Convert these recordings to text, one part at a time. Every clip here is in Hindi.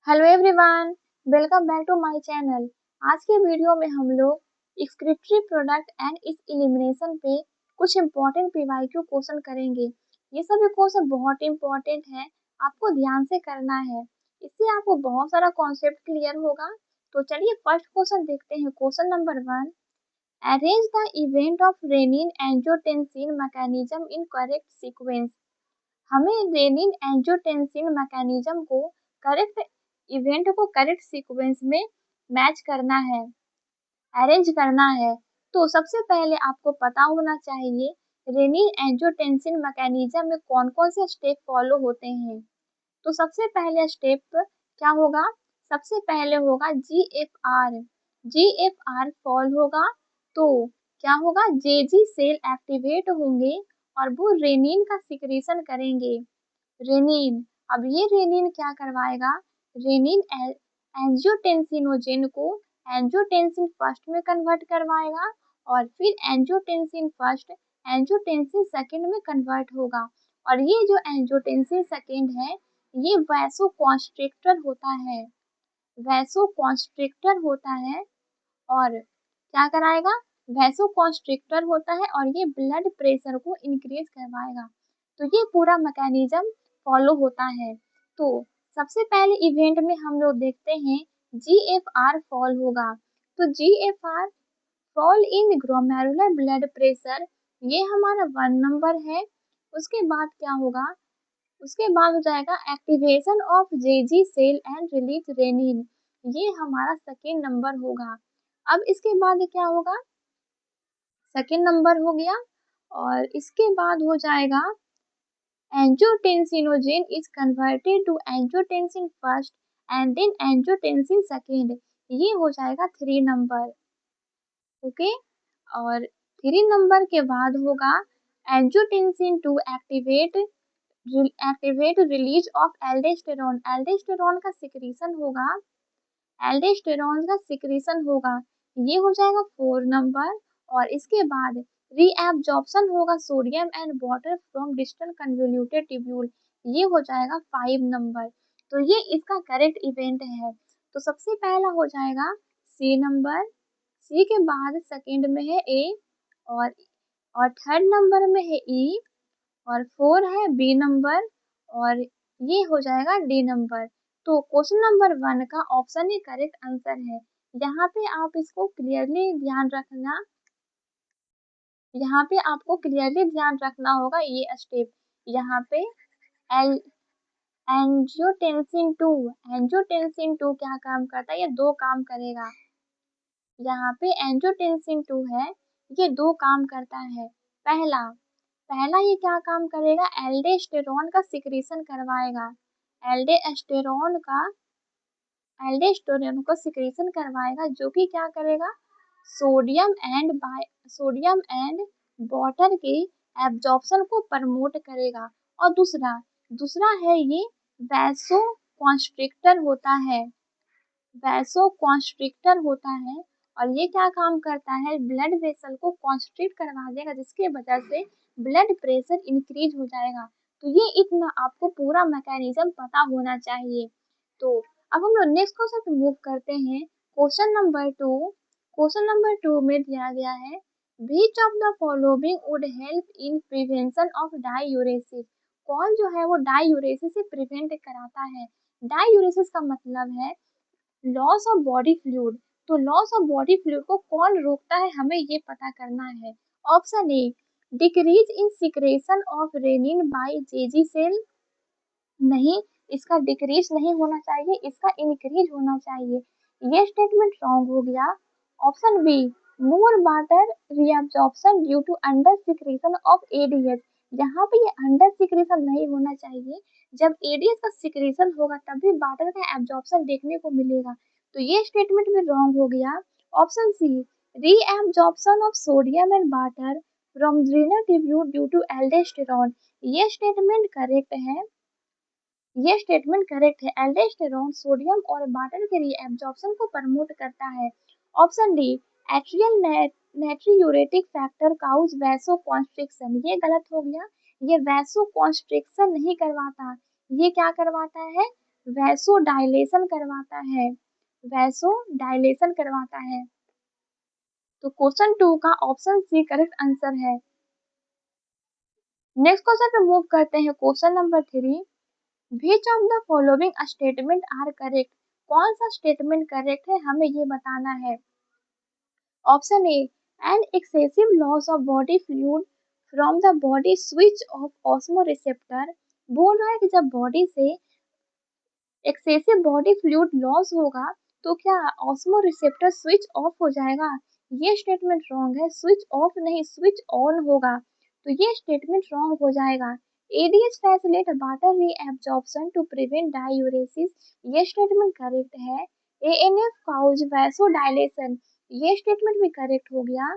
Hello everyone, welcome back to my channel. आज के वीडियो में हम लोग एक्सक्रीटरी प्रोडक्ट एंड इस एलिमिनेशन पे कुछ इम्पोर्टेंट पीवाईक्यू क्वेश्चन करेंगे। ये सभी क्वेश्चन बहुत इंपॉर्टेंट है, आपको ध्यान से करना है। इससे आपको बहुत सारा कॉन्सेप्ट क्लियर होगा। तो चलिए फर्स्ट क्वेश्चन देखते हैं। Question number 1, arrange the event of rennin angiotensin mechanism in correct sequence. हमें रेनिन एंजियोटेंसिन मैकेनिज्म को करेक्ट इवेंट को करेक्ट सीक्वेंस में मैच करना है, अरेंज करना है। तो सबसे पहले आपको पता होना चाहिए रेनिन एंजियोटेंसिन मैकेनिज्म में कौन कौन से स्टेप फॉलो होते हैं। तो सबसे पहले स्टेप क्या होगा? सबसे पहले होगा GFR। GFR फॉल होगा तो क्या होगा? जेजी सेल एक्टिवेट होंगे और वो रेनिन का सिक्रीशन करेंगे। रेनिन, अब ये रेनिन क्या करवाएगा? रेनिन एंजियोटेंसिनोजेन को एंजियोटेंसिन फर्स्ट में कन्वर्ट करवाएगा और फिर एंजियोटेंसिन फर्स्ट एंजियोटेंसिन सेकंड में कन्वर्ट होगा। और ये जो एंजियोटेंसिन सेकंड है ये वैसोकॉन्स्ट्रिक्टर होता है, वैसोकॉन्स्ट्रिक्टर होता है और क्या कराएगा? वैसोकॉन्स्ट्रिक्टर होता है और ये ब्लड प्रेशर को इंक्रीज करवाएगा। तो ये पूरा मैकेनिज्म फॉलो होता है। तो सबसे पहले इवेंट में हम लोग देखते हैं GFR फॉल होगा। तो GFR fall in glomerular blood pressure, ये हमारा 1 नंबर है। उसके बाद क्या होगा? उसके बाद हो जाएगा activation of JG cell and release renin, ये हमारा सेकेंड नंबर होगा। अब इसके बाद क्या होगा? सेकेंड नंबर हो गया और इसके बाद हो जाएगा angiotensinogen is converted to angiotensin first and then angiotensin second, ये हो जाएगा 3 नंबर। ओके, और 3 नंबर के बाद होगा angiotensin two activate release of aldosterone. Aldosterone का सिक्रीशन होगा, एल्डोस्टेरोन का सिक्रीशन होगा, ये हो जाएगा 4 नंबर। और इसके बाद रीएब्जॉर्प्शन होगा sodium and water from distal convoluted tubule, ये हो जाएगा 5 नंबर। तो ये इसका करेक्ट इवेंट है। तो सबसे पहला हो जाएगा सी नंबर, सी के बाद सेकंड में है ए और थर्ड नंबर में है ई और 4 है बी नंबर और ये हो जाएगा डी नंबर। तो क्वेश्चन नंबर 1 का ऑप्शन ही करेक्ट आंसर है। यहाँ पे आप इसको क्लियरली ध्यान रखना, यहाँ पे आपको क्लियरली ध्यान रखना होगा ये स्टेप। यहाँ पे एल एंजियोटेंसिन 2, एंजियोटेंसिन 2 क्या काम करता है? ये 2 काम करेगा। यहाँ पे एंजियोटेंसिन 2 है, ये 2 काम करता है। पहला पहला ये क्या काम करेगा? एल्डोस्टेरोन का सिक्रीशन करवाएगा, एल्डोस्टेरोन का एल्डोस्टेरोन को सिक्रीशन करवाएगा जो कि क्या करेगा? सोडियम एंड वाटर के एब्जॉर्प्शन को प्रमोट करेगा। और दूसरा दूसरा है ये वैसो कॉन्स्ट्रिक्टर होता है, वैसो कॉन्स्ट्रिक्टर होता है और ये क्या काम करता है? ब्लड वेसल को कॉन्स्ट्रिक्ट करवा देगा जिसके वजह से ब्लड प्रेशर इंक्रीज हो जाएगा। तो ये इतना आपको पूरा मैकेनिज्म पता होना चाहिए। तो अब हम लोग नेक्स्ट क्वेश्चन पे मूव करते हैं। क्वेश्चन नंबर 2, क्वेश्चन नंबर 2 में दिया गया है which of the following would help in prevention of diuresis. कौन जो है वो डाययूरेसिस से प्रिवेंट कराता है? डाययूरेसिस का मतलब है लॉस ऑफ बॉडी फ्लूइड। तो लॉस ऑफ बॉडी फ्लूइड को कौन रोकता है, हमें ये पता करना है। Option A decrease in secretion of renin by JG cell, नहीं, इसका डिक्रीज नहीं होना चाहिए, इसका इंक्रीज होना चाहिए, ये स्टेटमेंट रॉन्ग हो गया। Option B more water reabsorption due to under secretion of ADH, यहाँ पे ये अंडर सिक्रेशन नहीं होना चाहिए, जब एडीएच का सिक्रेशन होगा तभी वाटर का एब्जॉर्प्शन देखने को मिलेगा। तो ये स्टेटमेंट भी रॉन्ग हो गया। Option C reabsorption of sodium and water from drainer tubule due to aldosterone, ये स्टेटमेंट करेक्ट है, ये स्टेटमेंट करेक्ट है। एल्डोस्टेरोन सोडियम और वाटर के रीअब्जॉर्प्शन को प्रमोट करता है। Option D atrial natriuretic factor cause vasoconstriction, ये गलत हो गया, ये वैसोकॉन्स्ट्रिक्शन नहीं करवाता, ये क्या करवाता है? वैसोडाइलेशन करवाता है, वैसोडाइलेशन करवाता है। तो क्वेश्चन 2 का ऑप्शन सी करेक्ट आंसर है। नेक्स्ट क्वेश्चन पे मूव करते हैं। Question number 3, which of the following statement are correct? कौन सा स्टेटमेंट करेक्ट है हमें ये बताना है। Option A, an excessive loss of body fluid from the body switch off osmo receptor. बोल रहा है कि जब बॉडी से एक्सेसिव बॉडी फ्लूइड लॉस होगा तो क्या ऑस्मो रिसेप्टर स्विच ऑफ हो जाएगा? ये स्टेटमेंट रॉन्ग है, स्विच ऑफ नहीं स्विच ऑन होगा, तो ये स्टेटमेंट रॉन्ग हो जाएगा। ADH facilitate water reabsorption to prevent diuresis, ये स्टेटमेंट करेक्ट है। एएनएफ काउज वैसोडाइलेशन, ये स्टेटमेंट भी करेक्ट हो गया।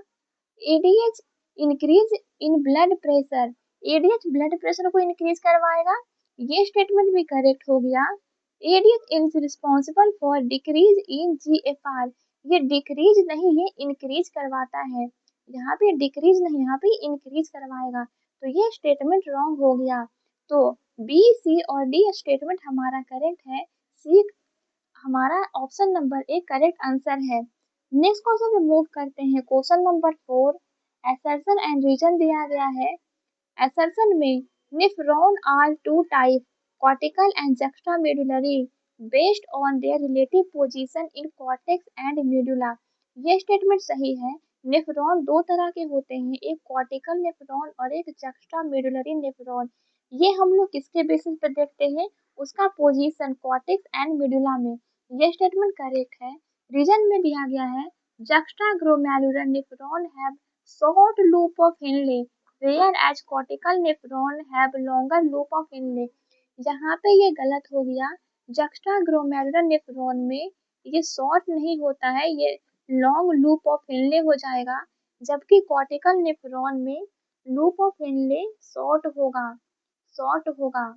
ADH increase in blood pressure, ADH blood pressure को इंक्रीज करवाएगा, ये स्टेटमेंट भी करेक्ट हो गया। ADH is responsible for decrease in GFR, ये डिक्रीज नहीं ये इंक्रीज करवाता है, यहाँ पे डिक्रीज नहीं यहाँ पे इंक्रीज करवाएगा, तो ये स्टेटमेंट रॉन्ग हो गया। तो बी सी और डी स्टेटमेंट हमारा करेक्ट है, सी हमारा option number A correct answer है। नेक्स्ट क्वेश्चन पे मूव करते हैं। Question number 4, assertion and reason दिया गया है। assertion में nephron are two type, cortical and juxtamedullary, based on their relative position in cortex and medulla, ये स्टेटमेंट सही है। नेफ्रॉन दो तरह के होते हैं, एक कॉर्टिकल नेफ्रॉन और एक जक्स्टामेडुलरी नेफ्रॉन। ये हम लोग किसके बेसिस पर देखते हैं, उसका पोजीशन कॉर्टेक्स एंड मेडुला में, ये स्टेटमेंट करेक्ट है। रीजन में दिया गया है juxtaglomeralular nephron have short loop of Henle whereas cortical nephron have longer loop of Henle, यहाँ पे ये गलत हो गया। juxtaglomeralular nephron में ये शॉर्ट नहीं होता है, ये लॉन्ग लूप ऑफ हेनले हो जाएगा, जबकि कॉर्टिकल नेफ्रॉन में लूप ऑफ हेनले शॉर्ट होगा,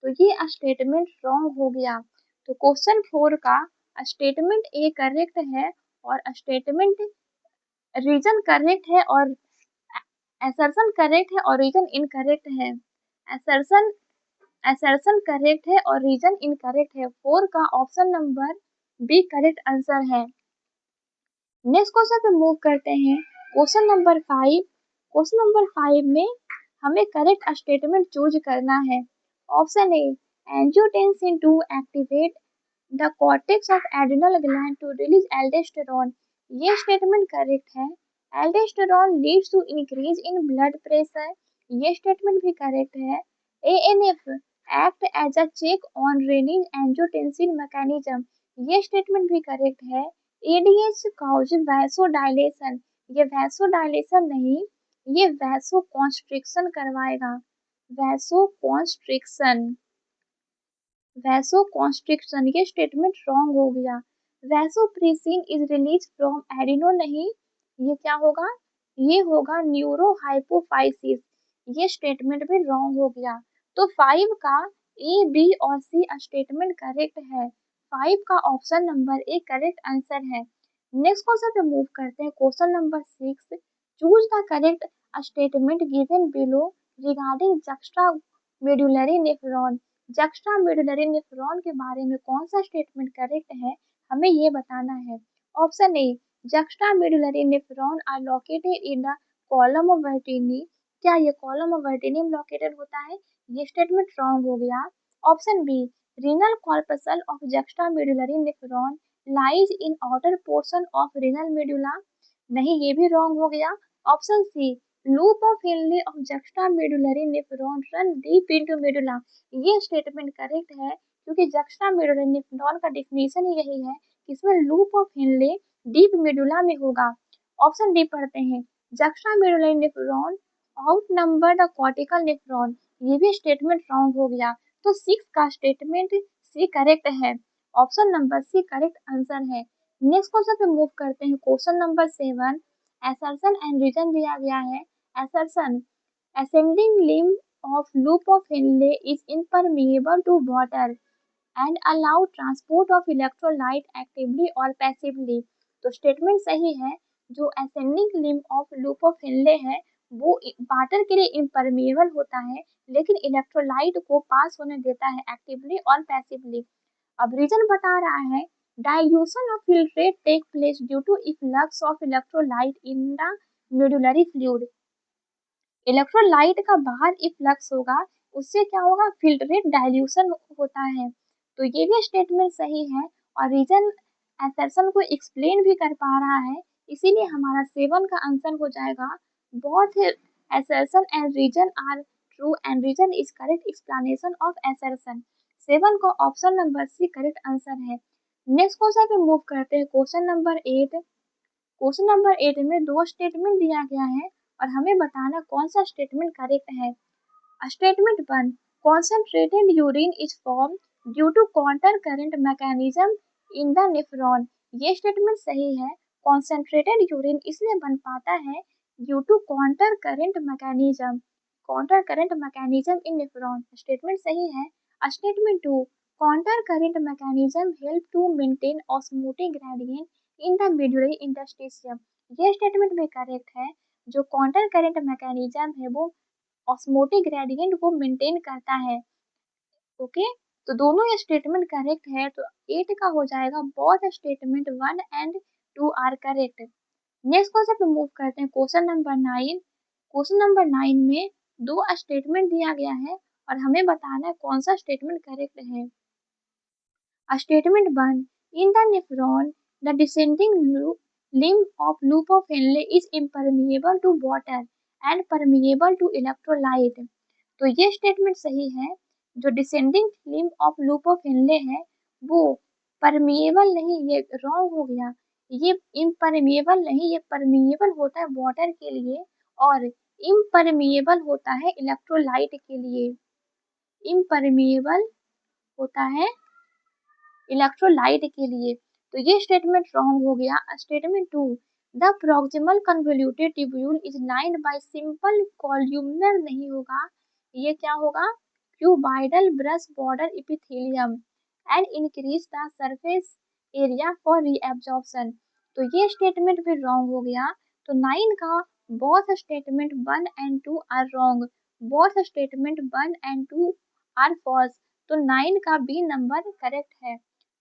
तो ये स्टेटमेंट रॉन्ग हो गया। तो क्वेश्चन 4 का स्टेटमेंट ए करेक्ट है और स्टेटमेंट रीजन करेक्ट है और असर्शन करेक्ट है और रीजन इनकरेक्ट है। असर्शन असर्शन करेक्ट है और रीजन इनकरेक्ट है। 4 का option number B correct answer है। नेक्स्ट क्वेश्चन पे मूव करते हैं। क्वेश्चन नंबर 5, क्वेश्चन नंबर 5 में हमें करेक्ट स्टेटमेंट चूज करना है। Option A, angiotensin 2 activate the cortex of adrenal gland to release aldosterone, ये स्टेटमेंट करेक्ट है। Aldosterone leads to increase in blood pressure, ये स्टेटमेंट भी करेक्ट है। ANF act as a check on renin angiotensin mechanism, ये स्टेटमेंट भी करेक्ट है। एडीएच काउज वैसोडाइलेशन, ये वैसोडाइलेशन नहीं ये वैसो कॉन्स्ट्रिक्शन करवाएगा, वैसो कॉन्स्ट्रिक्शन, वैसोकॉन्स्ट्रिक्शन, ये स्टेटमेंट रॉन्ग हो गया। Vasopressin is release from adeno नहीं, ये क्या होगा, ये होगा न्यूरोहाइपोफाइसिस, ये स्टेटमेंट भी रॉन्ग हो गया। तो 5 का ए बी और सी स्टेटमेंट करेक्ट है। 5 का option number A correct answer है। नेक्स्ट क्वेश्चन पे मूव करते हैं। Question number 6, choose the correct statement given below regarding juxtamedullary nephron, juxtamedullary nephron के बारे में कौन सा स्टेटमेंट करेक्ट है हमें ये बताना है। Option A, juxtamedullary nephron are located in the column of Bertini, क्या ये कॉलम ऑफ वर्टिनी में लोकेटेड होता है, ये स्टेटमेंट रॉन्ग हो गया। Option B, renal corpuscle of juxtamedullary nephron lies in outer portion of renal medulla, नहीं ये भी रॉन्ग हो गया। Option C, loop of Henle of juxtamedullary nephron run deep into medulla, ये स्टेटमेंट करेक्ट है क्योंकि जक्स्टामेडुलरी नेफ्रॉन का डेफिनेशन ही यही है कि इसमें loop of Henle deep medulla में होगा। ऑप्शन डी पढ़ते हैं, juxtamedullary nephron outnumber the cortical nephron, ये भी स्टेटमेंट रॉन्ग हो गया। तो 6 का स्टेटमेंट सी करेक्ट है, option number C correct answer है। नेक्स्ट क्वेश्चन पे मूव करते हैं। Question number 7, assertion and reason दिया गया है। assertion, ascending limb of loop of Henle is impermeable to water and allow transport of electrolyte actively or passively, तो स्टेटमेंट सही है। जो ascending limb of loop of Henle है वो वाटर के लिए इम्परमेबल होता है लेकिन इलेक्ट्रोलाइट को पास होने देता है एक्टिवली और पैसिवली। अब रीजन बता रहा है dilution of filtrate take place due to efflux of electrolyte in the medullary fluid. Electrolyte का बाहर इफ्लक्स होगा, उससे क्या होगा, फिल्ट्रेट डाइल्यूशन होता है। तो ये भी स्टेटमेंट सही है और रीजन असर्शन को एक्सप्लेन भी कर पा रहा है, इसीलिए हमारा 7 का आंसर हो जाएगा both assertion and reason are true and reason is correct explanation of assertion। 7 का option number C correct answer है। नेक्स्ट क्वेश्चन पे मूव करते हैं, क्वेश्चन नंबर 8। क्वेश्चन नंबर 8 में दो स्टेटमेंट दिया गया है और हमें बताना कौन सा स्टेटमेंट करेक्ट है। Statement 1, concentrated urine is formed due to counter current mechanism in the nephron। ये स्टेटमेंट सही है। concentrated urine इसलिए बन पाता है due to counter current mechanism, counter current mechanism in nephron, statement सही है। Statement 2, counter current mechanism help to maintain osmotic gradient in the medullary interstitium। ये स्टेटमेंट भी करेक्ट है। जो काउंटर करंट मैकेनिज्म है वो ऑस्मोटिक ग्रेडियंट को मेंटेन करता है। ओके, तो दोनों ये स्टेटमेंट करेक्ट है, तो 8 का हो जाएगा both statement 1 and 2 are correct. Next question पे मूव करते हैं, क्वेश्चन नंबर 9। क्वेश्चन नंबर 9 में दो स्टेटमेंट दिया गया है और हमें बताना है कौन सा स्टेटमेंट करेक्ट है। Statement 1, in the nephron the descending limb of loop of Henle is impermeable to water and permeable to electrolyte। तो ये स्टेटमेंट सही है। जो descending limb of loop of Henle है वो परमिएबल नहीं, ये रॉन्ग हो गया। ये इम्परमिएबल नहीं, ये परमिएबल होता है वाटर के लिए और इम्परमिएबल होता है इलेक्ट्रोलाइट के लिए। इम्परमिएबल होता है इलेक्ट्रोलाइट के लिए, तो ये स्टेटमेंट रॉन्ग हो गया। Statement 2, the proximal convoluted tubule is lined by simple columnar नहीं होगा, ये क्या होगा, cuboidal brush border epithelium and increase the surface area for reabsorption. तो ये स्टेटमेंट भी रॉन्ग हो गया। तो 9 का both statement 1 and 2 are wrong, both statement 1 and 2 are false, तो 9 का बी नंबर करेक्ट है।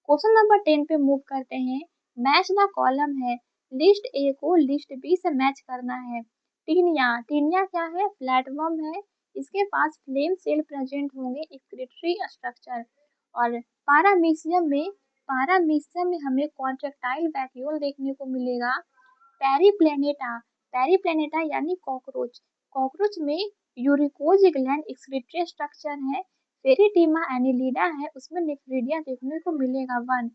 क्वेश्चन नंबर 10 पे मूव करते हैं, मैच द कॉलम है, लिस्ट ए को लिस्ट बी से मैच करना है। टीनिया, टीनिया क्या है, फ्लैटवर्म है, इसके पास फ्लेम सेल प्रेजेंट होंगे, एक्सक्रीटरी स्ट्रक्चर। और पारामीशियम में हमें कॉन्ट्रेक्टाइल वैक्यूल देखने को मिलेगा। पेरीप्लेनेटा, पेरीप्लेनेटा यानी कॉकरोच, कॉकरोच में यूरिकोज ग्लैंड एक्सक्रीटरी स्ट्रक्चर है। फेरिटीमा एनिलिडा है, उसमें नेफ्रिडिया देखने को मिलेगा। 1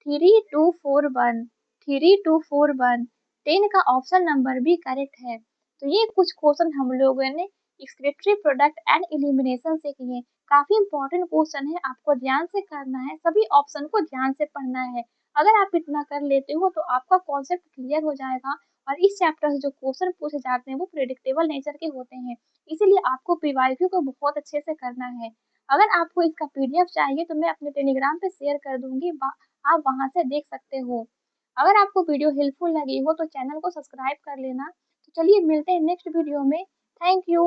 3 2 4 1 3 2 4 1, 10 का ऑप्शन नंबर भी करेक्ट है। तो ये कुछ क्वेश्चन हम लोगों ने एक्सक्रीटरी प्रोडक्ट एंड एलिमिनेशन से किए। काफी इंपॉर्टेंट क्वेश्चन है, आपको ध्यान से करना है, सभी ऑप्शन को ध्यान से पढ़ना है। अगर आप इतना कर लेते हो तो आपका कॉन्सेप्ट क्लियर हो जाएगा और इस चैप्टर से जो क्वेश्चन पूछे जाते हैं वो प्रेडिक्टेबल नेचर के होते हैं, इसीलिए आपको पीवाईक्यू को बहुत अच्छे से करना है। अगर आपको इसका पीडीएफ चाहिए तो मैं अपने टेलीग्राम पे शेयर कर दूंगी, आप वहां से देख सकते हो। अगर आपको वीडियो हेल्पफुल लगी हो तो चैनल को सब्सक्राइब कर लेना। तो चलिए मिलते हैं नेक्स्ट वीडियो में। Thank you.